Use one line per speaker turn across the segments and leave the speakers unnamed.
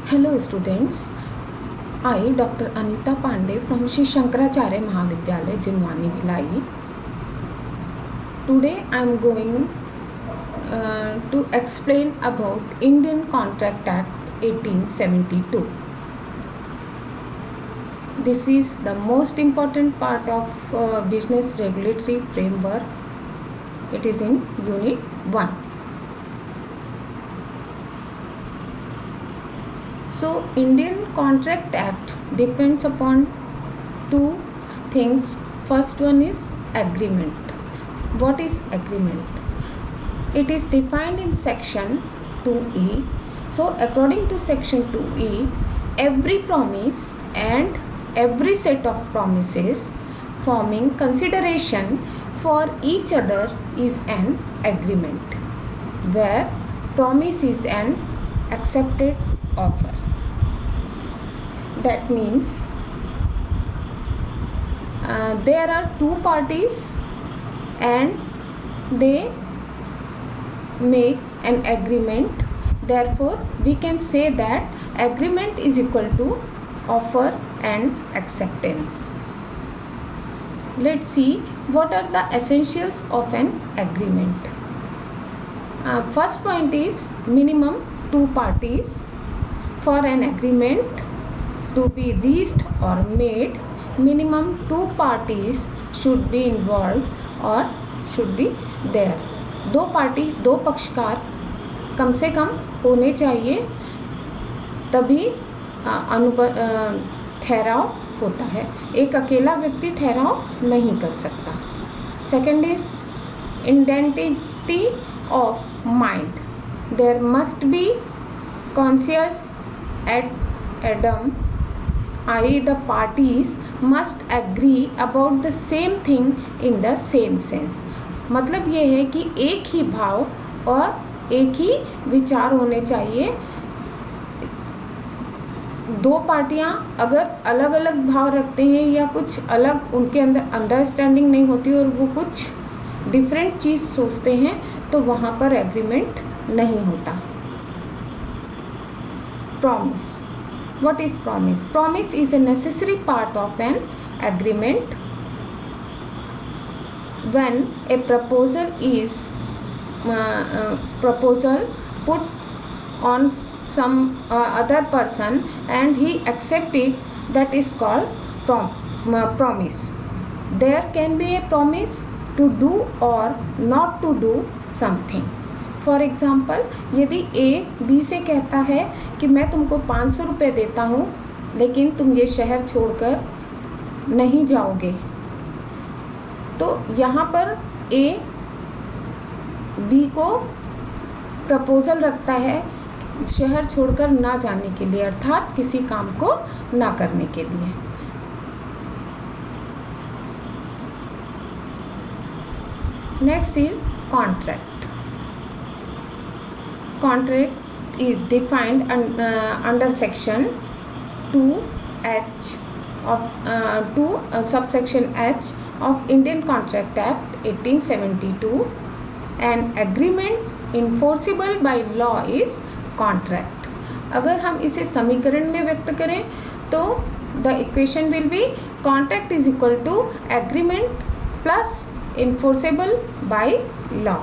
Hello students, I Dr. Anita Pandey from Shri Shankaracharya Mahavidyalaya, Jinwani, Bhilai. Today I am going to explain about Indian Contract Act 1872. This is the most important part of business regulatory framework. It is in Unit 1. So Indian Contract Act depends upon two things. First one is agreement. What is agreement? It is defined in section 2E. So according to section 2E, every promise and every set of promises forming consideration for each other is an agreement, where promise is an accepted offer. That means there are two parties and they make an agreement. Therefore, we can say that agreement is equal to offer and acceptance. Let's see what are the essentials of an agreement. First point is minimum two parties. For an agreement to be reached or made, minimum two parties should be involved or should be there. दो party, दो पक्षकार कम से कम होने चाहिए, तभी ठहराव होता है. एक अकेला व्यक्ति ठहराव नहीं कर सकता. Second is identity of mind. There must be conscious at Adam, i.e. the parties must agree about the same thing in the same sense. मतलब ये है कि एक ही भाव और एक ही विचार होने चाहिए. दो पार्टियां अगर अलग अलग भाव रखते हैं या कुछ अलग उनके अंदर अंडरस्टैंडिंग नहीं होती और वो कुछ डिफरेंट चीज़ सोचते हैं तो वहाँ पर एग्रीमेंट नहीं होता. Promise. What is promise? Promise is a necessary part of an agreement. When a proposal is put on some other person and he accepts it, that is called promise. There can be a promise to do or not to do something. For example, यदि A B से कहता है कि मैं तुमको 500 रुपये देता हूँ लेकिन तुम ये शहर छोड़कर नहीं जाओगे, तो यहाँ पर ए बी को प्रपोज़ल रखता है शहर छोड़कर ना जाने के लिए, अर्थात किसी काम को ना करने के लिए. Next is contract. Contract is defined under section 2H of subsection H of Indian Contract Act 1872. An agreement enforceable by law is contract. अगर हम इसे समीकरण में व्यक्त करें तो the equation will be contract is equal to agreement plus enforceable by law.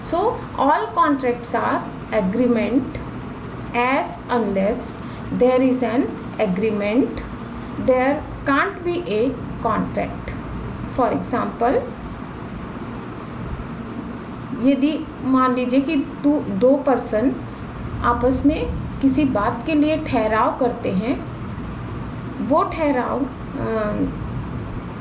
So all contracts are agreement as unless there is an agreement, there can't be a contract. For example, यदि मान लीजिए कि दो person आपस में किसी बात के लिए ठहराव करते हैं, वो ठहराव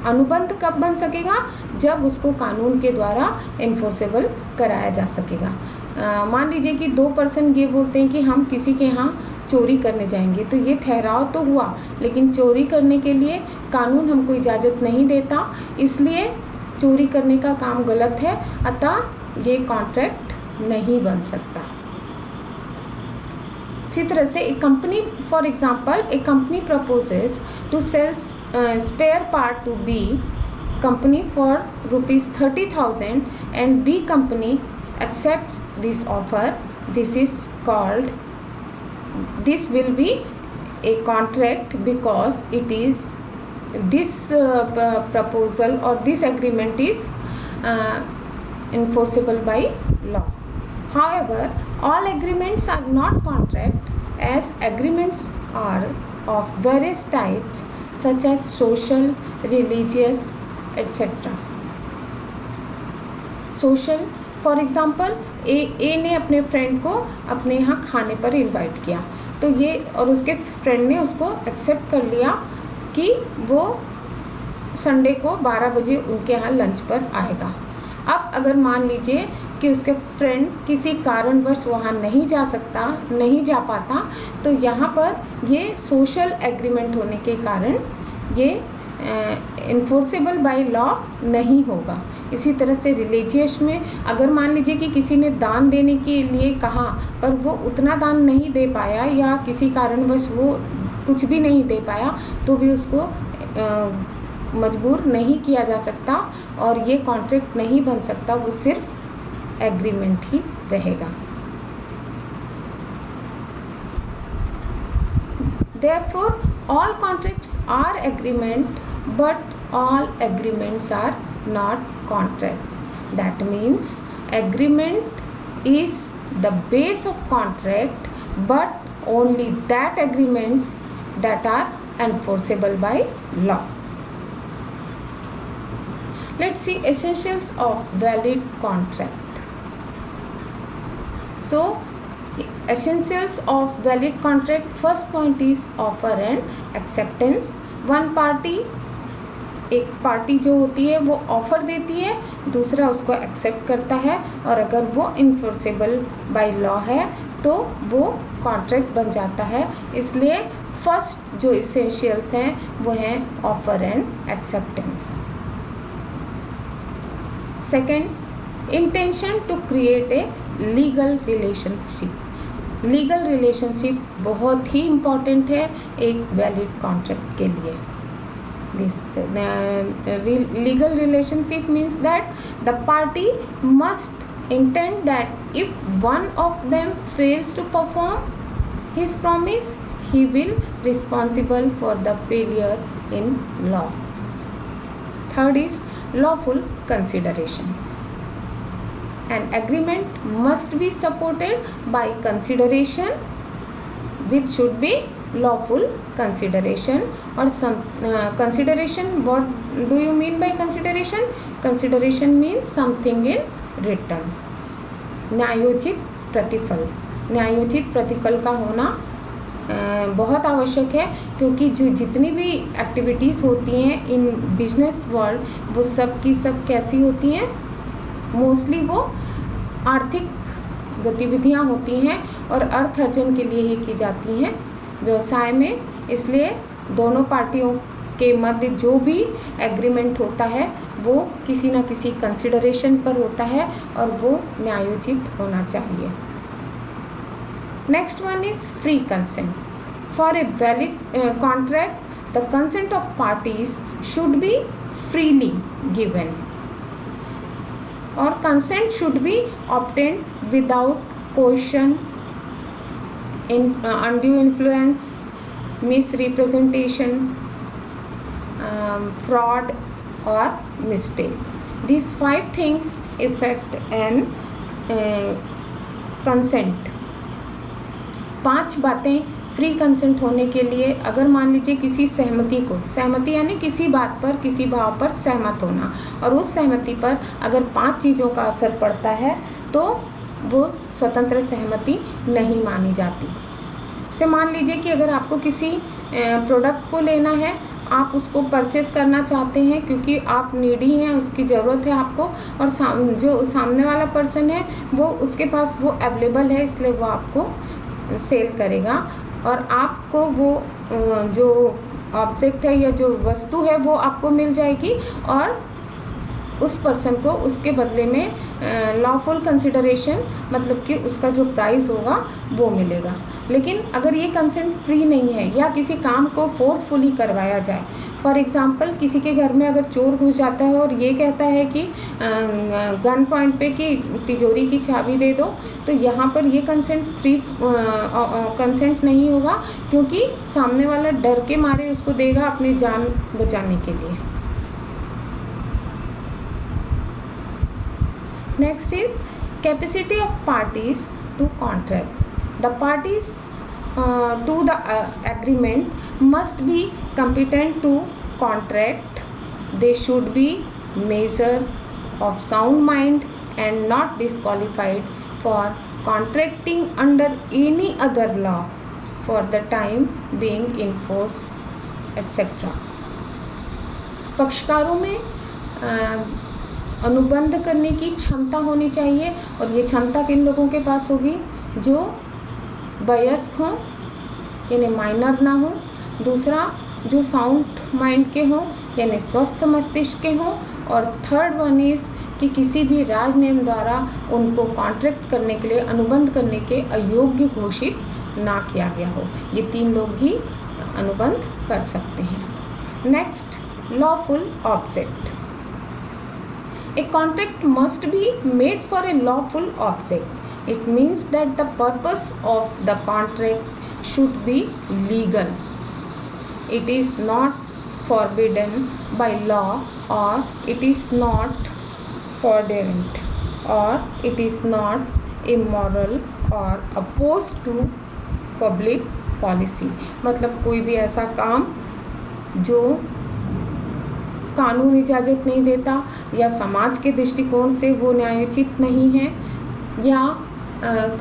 अनुबंध कब बन सकेगा? जब उसको कानून के द्वारा इन्फोर्सेबल कराया जा सकेगा. मान लीजिए कि दो पर्सन ये बोलते हैं कि हम किसी के यहाँ चोरी करने जाएंगे, तो ये ठहराव तो हुआ लेकिन चोरी करने के लिए कानून हमको इजाज़त नहीं देता, इसलिए चोरी करने का काम गलत है, अतः ये कॉन्ट्रैक्ट नहीं बन सकता. इसी तरह से एक company, for example, a company proposes to sell spare part to B company for rupees 30,000 and B company accepts this offer. This is called this will be a contract because it is this proposal or this agreement is enforceable by law. However, all agreements are not contract, as agreements are of various types such as social, religious, etc. Social, for example ए ने अपने friend को अपने यहाँ खाने पर invite किया, तो ये और उसके फ्रेंड ने उसको एक्सेप्ट कर लिया कि वो संडे को 12 बजे उनके यहाँ लंच पर आएगा। अब अगर मान लीजिए कि उसके फ्रेंड किसी कारणवश वहाँ नहीं जा पाता, तो यहाँ पर ये सोशल एग्रीमेंट होने के कारण ये इन्फोर्सेबल बाय लॉ नहीं होगा। इसी तरह से रिलीजियस में अगर मान लीजिए कि किसी ने दान देने के लिए कहा पर वो उतना दान नहीं दे पाया या किसी कारणवश वो कुछ भी नहीं दे पाया, तो भी उसको मजबूर नहीं किया जा सकता और ये कॉन्ट्रैक्ट नहीं बन सकता, वो सिर्फ एग्रीमेंट ही रहेगा। Therefore, all contracts are agreement, but all agreements are not contract. That means agreement is the base of contract, but only that agreements that are enforceable by law. Let's see essentials of valid contract. So, essentials of valid contract, first point is offer and acceptance. One party, एक party जो होती है वो offer देती है, दूसरा उसको accept करता है, और अगर वो इन्फोर्सेबल बाय लॉ है तो वो कॉन्ट्रैक्ट बन जाता है। इसलिए फर्स्ट जो इसेंशियल्स हैं वो हैं offer and acceptance. Second, intention to create a legal relationship. Legal relationship बहुत ही इम्पॉर्टेंट है एक वैलिड कॉन्ट्रैक्ट के लिए। This legal relationship means that the party must intend that if one of them fails to perform his promise, he will responsible for the failure in law. Third is lawful consideration. An agreement must be supported by consideration, which should be lawful consideration. or some consideration, what do you mean by consideration? Consideration means something in return. न्यायोचित प्रतिफल, न्यायोचित प्रतिफल का होना बहुत आवश्यक है, क्योंकि जो जितनी भी एक्टिविटीज़ होती हैं इन बिजनेस वर्ल्ड वो सब की सब कैसी होती हैं, मोस्टली वो आर्थिक गतिविधियां होती हैं और अर्थ अर्जन के लिए ही की जाती हैं व्यवसाय में। इसलिए दोनों पार्टियों के मध्य जो भी एग्रीमेंट होता है वो किसी न किसी कंसिडरेशन पर होता है और वो न्यायोचित होना चाहिए। Next one is free consent. For a valid contract the consent of parties should be freely given, और consent should be obtained without coercion, undue influence, misrepresentation, fraud or mistake. These 5 things affect an consent. 5 बातें free consent होने के लिए, अगर मान लीजिए किसी सहमति को, सहमति यानी किसी बात पर किसी भाव पर सहमत होना, और उस सहमति पर अगर 5 चीज़ों का असर पड़ता है तो वो स्वतंत्र सहमति नहीं मानी जाती। से मान लीजिए कि अगर आपको किसी प्रोडक्ट को लेना है, आप उसको परचेस करना चाहते हैं क्योंकि आप नीडी हैं, उसकी ज़रूरत है आपको, और जो सामने वाला पर्सन है वो उसके पास वो अवेलेबल है, इसलिए वो आपको सेल करेगा, और आपको वो जो ऑब्जेक्ट है या जो वस्तु है वो आपको मिल जाएगी, और उस पर्सन को उसके बदले में लॉफुल कंसिडरेशन मतलब कि उसका जो प्राइस होगा वो मिलेगा। लेकिन अगर ये कंसेंट फ्री नहीं है या किसी काम को फोर्सफुली करवाया जाए, फॉर एग्ज़ाम्पल किसी के घर में अगर चोर घुस जाता है और ये कहता है कि गन पॉइंट पे कि तिजोरी की चाबी दे दो, तो यहाँ पर ये कंसेंट नहीं होगा, क्योंकि सामने वाला डर के मारे उसको देगा अपनी जान बचाने के लिए। Next is capacity of parties to contract. The parties to the agreement must be competent to contract. They should be measure of sound mind and not disqualified for contracting under any other law for the time being in force, etc. पक्षकारों में अनुबंध करने की क्षमता होनी चाहिए, और ये क्षमता किन लोगों के पास होगी? जो वयस्क हों यानी माइनर ना हो, दूसरा जो साउंड माइंड के हों यानी स्वस्थ मस्तिष्क के हों, और थर्ड वन इज़ कि किसी भी राज नियम द्वारा उनको कॉन्ट्रैक्ट करने के लिए, अनुबंध करने के अयोग्य घोषित ना किया गया हो। ये 3 लोग ही अनुबंध कर सकते हैं। Next, lawful object. A contract must be made for a lawful object. It means that the purpose of the contract should be legal. It is not forbidden by law, or it is not fraudulent, or it is not immoral or opposed to public policy. मतलब कोई भी ऐसा काम जो कानून इजाज़त नहीं देता या समाज के दृष्टिकोण से वो न्यायोचित नहीं है, या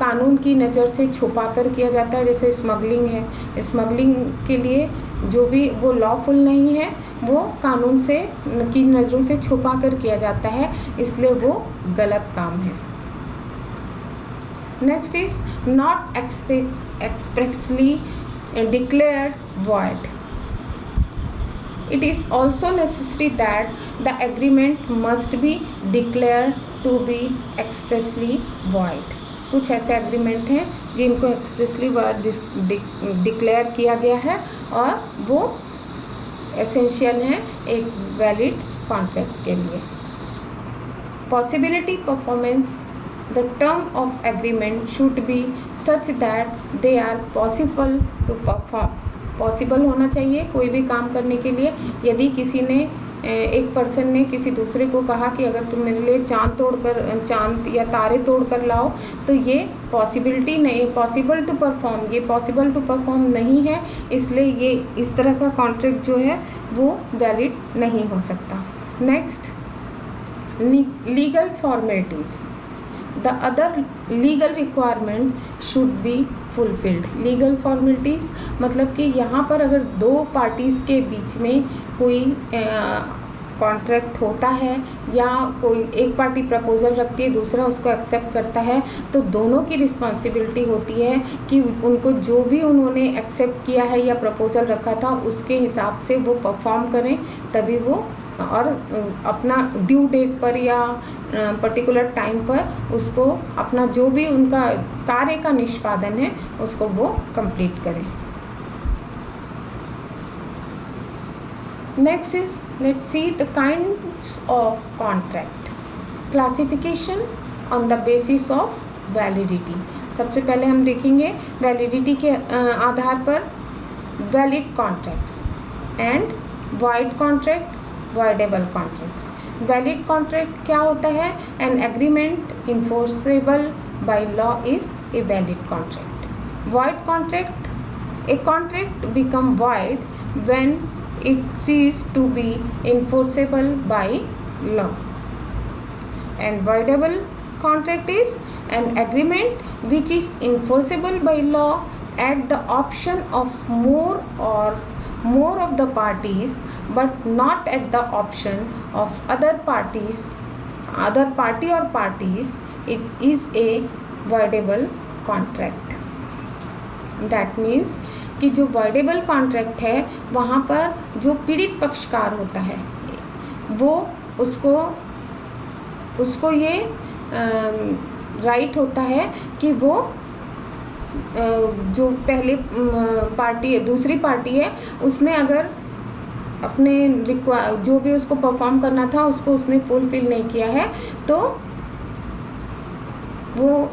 कानून की नज़र से छुपा कर किया जाता है, जैसे स्मगलिंग है। स्मगलिंग के लिए जो भी वो लॉफुल नहीं है, वो कानून से की नज़रों से छुपा कर किया जाता है, इसलिए वो गलत काम है। Next is not expressly declared void. It is also necessary that the agreement must be declared to be expressly void. कुछ ऐसे एग्रीमेंट हैं जिनको एक्सप्रेसली डिक्लेयर किया गया है और वो एसेंशियल हैं एक वैलिड कॉन्ट्रैक्ट के लिए। Possibility performance, the term of agreement should be such that they are possible to perform. Possible होना चाहिए कोई भी काम करने के लिए। यदि किसी ने, एक पर्सन ने किसी दूसरे को कहा कि अगर तुम मेरे लिए चांद या तारे तोड़ कर लाओ, तो ये पॉसिबिलिटी नहीं, पॉसिबल टू परफॉर्म, ये पॉसिबल टू परफॉर्म नहीं है, इसलिए ये इस तरह का कॉन्ट्रैक्ट जो है वो वैलिड नहीं हो सकता। Next, legal formalities, the other legal requirement should be fulfilled. Legal formalities मतलब कि यहाँ पर अगर 2 पार्टीज़ के बीच में कोई कॉन्ट्रैक्ट होता है या कोई एक पार्टी प्रपोज़ल रखती है, दूसरा उसको एक्सेप्ट करता है, तो दोनों की रिस्पॉन्सिबिलिटी होती है कि उनको जो भी उन्होंने एक्सेप्ट किया है या प्रपोज़ल रखा था उसके हिसाब से वो परफॉर्म करें, तभी वो और अपना ड्यू डेट पर या पर्टिकुलर टाइम पर उसको अपना जो भी उनका कार्य का निष्पादन है उसको वो कंप्लीट करें। Next is, let's see the kinds of contract. Classification on the basis of validity. सबसे पहले हम देखेंगे वैलिडिटी के आधार पर valid contracts and wide contracts, voidable contracts. Valid contract क्या होता है? An agreement enforceable by law is a valid contract. Void contract, a contract become void when it cease to be enforceable by law. And voidable contract is an agreement which is enforceable by law at the option of more of the parties, but not at the option of other party or parties. It is a voidable contract. That means कि जो voidable contract है वहाँ पर जो पीड़ित पक्षकार होता है वो उसको ये राइट होता है कि वो जो पहले पार्टी है, दूसरी पार्टी है, उसने अगर अपने जो भी उसको परफॉर्म करना था उसको उसने फुलफिल नहीं किया है, तो वो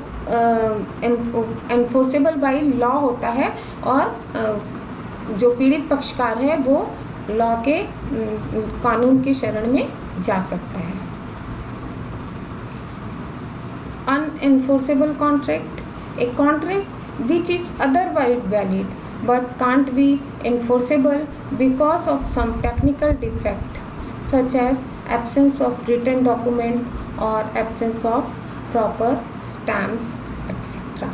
एनफोर्सेबल बाय लॉ होता है, और जो पीड़ित पक्षकार है वो लॉ के कानून की शरण में जा सकता है। Unenforceable contract, a contract which is otherwise valid but can't be enforceable because of some technical defect such as absence of written document or absence of proper stamps etc.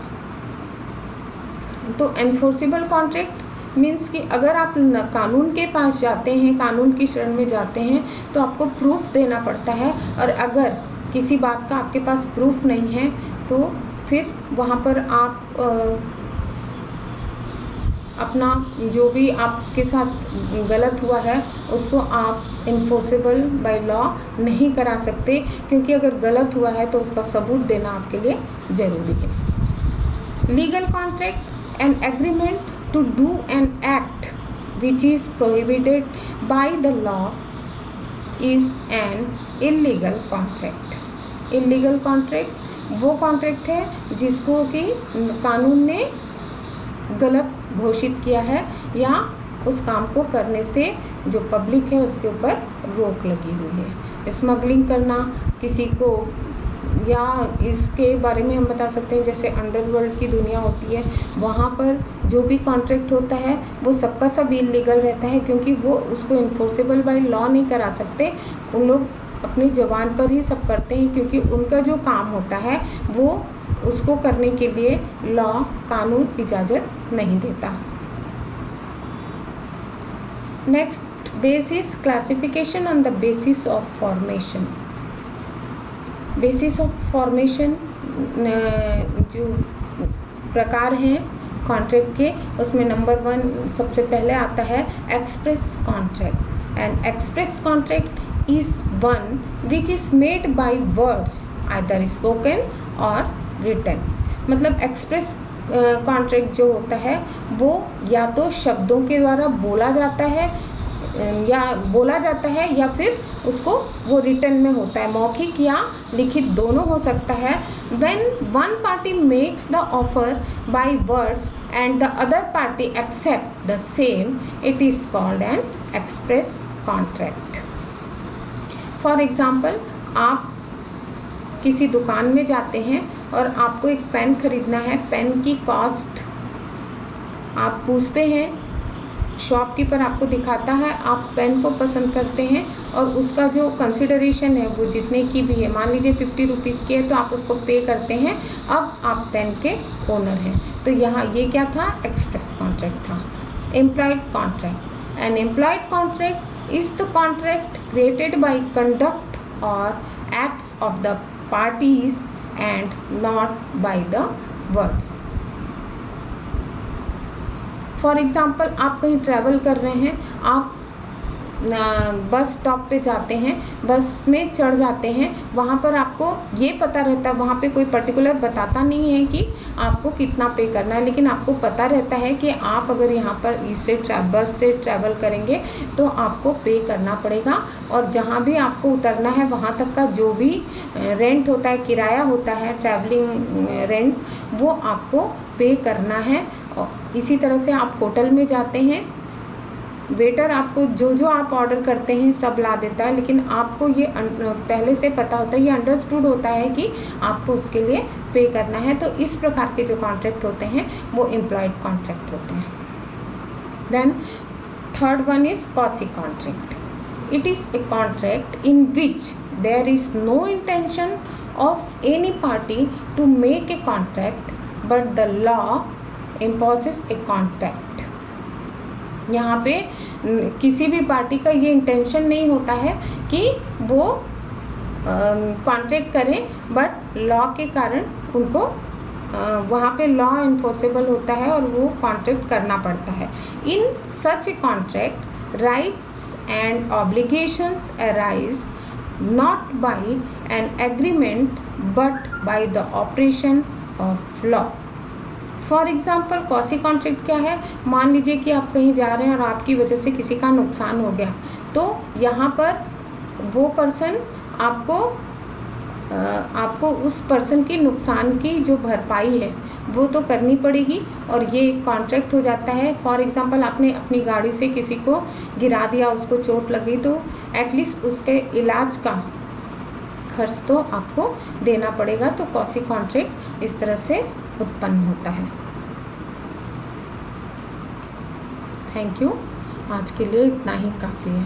तो enforceable contract मीन्स कि अगर आप कानून के पास जाते हैं, कानून की शरण में जाते हैं, तो आपको प्रूफ देना पड़ता है, और अगर किसी बात का आपके पास प्रूफ नहीं है तो फिर वहाँ पर आप अपना जो भी आपके साथ गलत हुआ है उसको आप इन्फोर्सेबल बाय लॉ नहीं करा सकते, क्योंकि अगर गलत हुआ है तो उसका सबूत देना आपके लिए ज़रूरी है। Legal contract, an agreement to do an act which is prohibited by the law is an illegal contract. Illegal contract वो कॉन्ट्रैक्ट है जिसको कि कानून ने गलत घोषित किया है, या उस काम को करने से जो पब्लिक है उसके ऊपर रोक लगी हुई है। स्मगलिंग करना किसी को, या इसके बारे में हम बता सकते हैं जैसे अंडरवर्ल्ड की दुनिया होती है, वहाँ पर जो भी कॉन्ट्रैक्ट होता है वो सबका सब इल्लीगल रहता है, क्योंकि वो उसको इन्फोर्सेबल बाय लॉ नहीं करा सकते। उन लोग अपनी ज़बान पर ही सब करते हैं, क्योंकि उनका जो काम होता है वो उसको करने के लिए लॉ, कानून इजाज़त नहीं देता। Next, basis classification on the basis of formation. Basis of formation जो प्रकार हैं कॉन्ट्रैक्ट के, उसमें नंबर 1 सबसे पहले आता है express contract. And express contract is one which is made by words either spoken और रिटन। मतलब एक्सप्रेस कॉन्ट्रैक्ट जो होता है वो या तो शब्दों के द्वारा बोला जाता है या फिर उसको वो रिटन में होता है, मौखिक या लिखित दोनों हो सकता है। When one party makes the offer by words and the other party accept the same, it is called an express contract. For example, आप किसी दुकान में जाते हैं और आपको एक पेन ख़रीदना है। पेन की कॉस्ट आप पूछते हैं, शॉपकीपर आपको दिखाता है, आप पेन को पसंद करते हैं और उसका जो कंसिडरेशन है वो जितने की भी है, मान लीजिए 50 रुपीज़ की है, तो आप उसको पे करते हैं। अब आप पेन के ओनर हैं। तो यहाँ ये क्या था? एक्सप्रेस कॉन्ट्रैक्ट था। Implied contract, an implied contract is the contract created by conduct और acts of the parties and not by the words. For example, आप कहीं ट्रैवल कर रहे हैं, आप बस स्टॉप पे जाते हैं, बस में चढ़ जाते हैं, वहाँ पर आपको ये पता रहता है, वहाँ पे कोई पर्टिकुलर बताता नहीं है कि आपको कितना पे करना है, लेकिन आपको पता रहता है कि आप अगर यहाँ पर बस से ट्रैवल करेंगे तो आपको पे करना पड़ेगा, और जहाँ भी आपको उतरना है वहाँ तक का जो भी रेंट होता है, किराया होता है, ट्रैवलिंग रेंट, वो आपको पे करना है। इसी तरह से आप होटल में जाते हैं, वेटर आपको जो आप ऑर्डर करते हैं सब ला देता है, लेकिन आपको ये पहले से पता होता है, ये अंडरस्टूड होता है कि आपको उसके लिए पे करना है। तो इस प्रकार के जो कॉन्ट्रैक्ट होते हैं वो एम्प्लॉयड कॉन्ट्रैक्ट होते हैं। Then third one is quasi contract. It is a contract in which there is no intention of any party to make a contract but the law imposes a contract. यहाँ पे किसी भी party का ये intention नहीं होता है कि वो कॉन्ट्रैक्ट करें, बट लॉ के कारण उनको वहाँ पे लॉ इन्फोर्सेबल होता है और वो कॉन्ट्रैक्ट करना पड़ता है। In such a contract rights and obligations arise not by an agreement but by the operation of law. For example quasi contract क्या है, मान लीजिए कि आप कहीं जा रहे हैं और आपकी वजह से किसी का नुकसान हो गया, तो यहाँ पर वो पर्सन आपको उस पर्सन की नुकसान की जो भरपाई है वो तो करनी पड़ेगी, और ये एक कॉन्ट्रैक्ट हो जाता है। फॉर एग्जांपल आपने अपनी गाड़ी से किसी को गिरा दिया, उसको चोट लगी, तो एटलीस्ट उसके इलाज का खर्च तो आपको देना पड़ेगा। तो कॉसी कॉन्ट्रैक्ट इस तरह से उत्पन्न होता है। Thank you. आज के लिए इतना ही काफ़ी है।